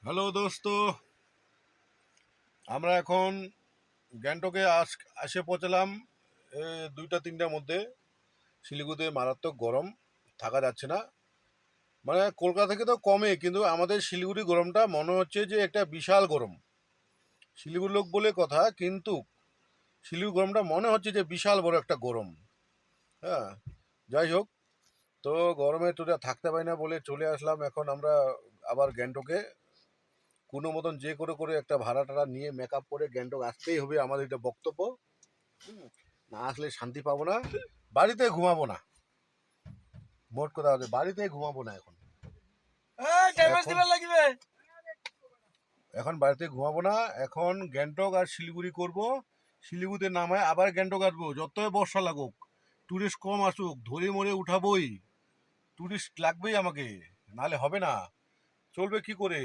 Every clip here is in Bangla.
হ্যালো দোস্ত, আমরা এখন গ্যাংটকে এসে পৌঁছলাম 2টা-3টার মধ্যে। শিলিগুড়িতে মারাত্মক গরম, থাকা যাচ্ছে না। মানে কলকাতা থেকে তো কমে, কিন্তু আমাদের শিলিগুড়ি গরমটা মনে হচ্ছে যে একটা বিশাল গরম। শিলিগুড়ি লোক বলে কথা, কিন্তু শিলিগুড়ি গরমটা মনে হচ্ছে যে বিশাল বড় একটা গরম। হ্যাঁ, যাই হোক, তো গরমে তোরা থাকতে পারি না বলে চলে আসলাম এখন আমরা আবার গ্যাংটকে। কোনো মতন যে করে করে একটা ভাড়া টাড়া নিয়ে মেকআপ করে গ্যাংটক আসতেই হবে, আমাদের এটা বক্তব্য। না আসলে শান্তি পাবো না, বাড়িতে ঘুমাবো না। মোট কথা হচ্ছে বাড়িতে ঘুমাবো না এখন। এখন এখন বাড়িতে ঘুমাবো না, এখন গ্যাংটক আর শিলিগুড়ি করব। শিলিগুড়িতে নামায় আবার গ্যাংটক আসবো, যতই বর্ষা লাগুক, টুরিস্ট কম আসুক, ধরে মরে উঠাবোই। টুরিস্ট লাগবেই আমাকে, নাহলে হবে না। চলবে কি করে,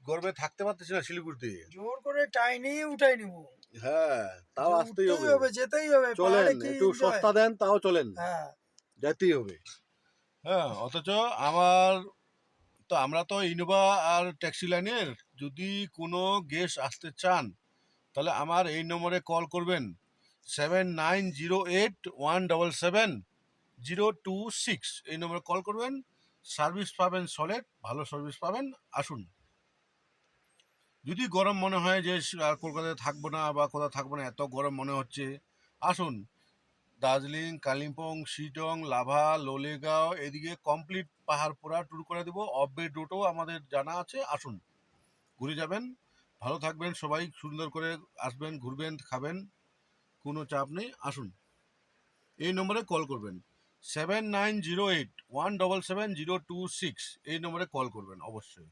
গরমে থাকতে পারতেছি না শিলিগুড়িতে। জোর করে টাইনেই উঠাই নিব। হ্যাঁ, তাও আসতেই উঠতেই হবে। হবে, যেতেই হবে। চলেন, পাহাড়ে কি একটু enjoy? সস্তা দেন তাও চলেন, হ্যাঁ, যেতেই হবে। হ্যাঁ, অথচ আমরা তো ইনোভা আর ট্যাক্সি লাইনের। যদি কোনো গেস্ট আসতে চান, তাহলে আমার এই নম্বরে কল করবেন, 7908177026। এই নম্বরে কল করবেন, সার্ভিস পাবেন সলিড, ভালো সার্ভিস পাবেন। আসুন। যদি গরম মনে হয় যে আর কলকাতায় থাকবো না বা কোথাও থাকবো না, এত গরম মনে হচ্ছে, আসুন। দার্জিলিং, কালিম্পং, শিটং, লাভা, লোলেগাঁও, এদিকে কমপ্লিট পাহাড় পোড়া ট্যুর করে দেবো। অফ বেড রুটও আমাদের জানা আছে, আসুন, ঘুরে যাবেন। ভালো থাকবেন সবাই, সুন্দর করে আসবেন, ঘুরবেন, খাবেন, কোনো চাপ নেই। আসুন, এই নম্বরে কল করবেন, 7908177026। এই নম্বরে কল করবেন অবশ্যই।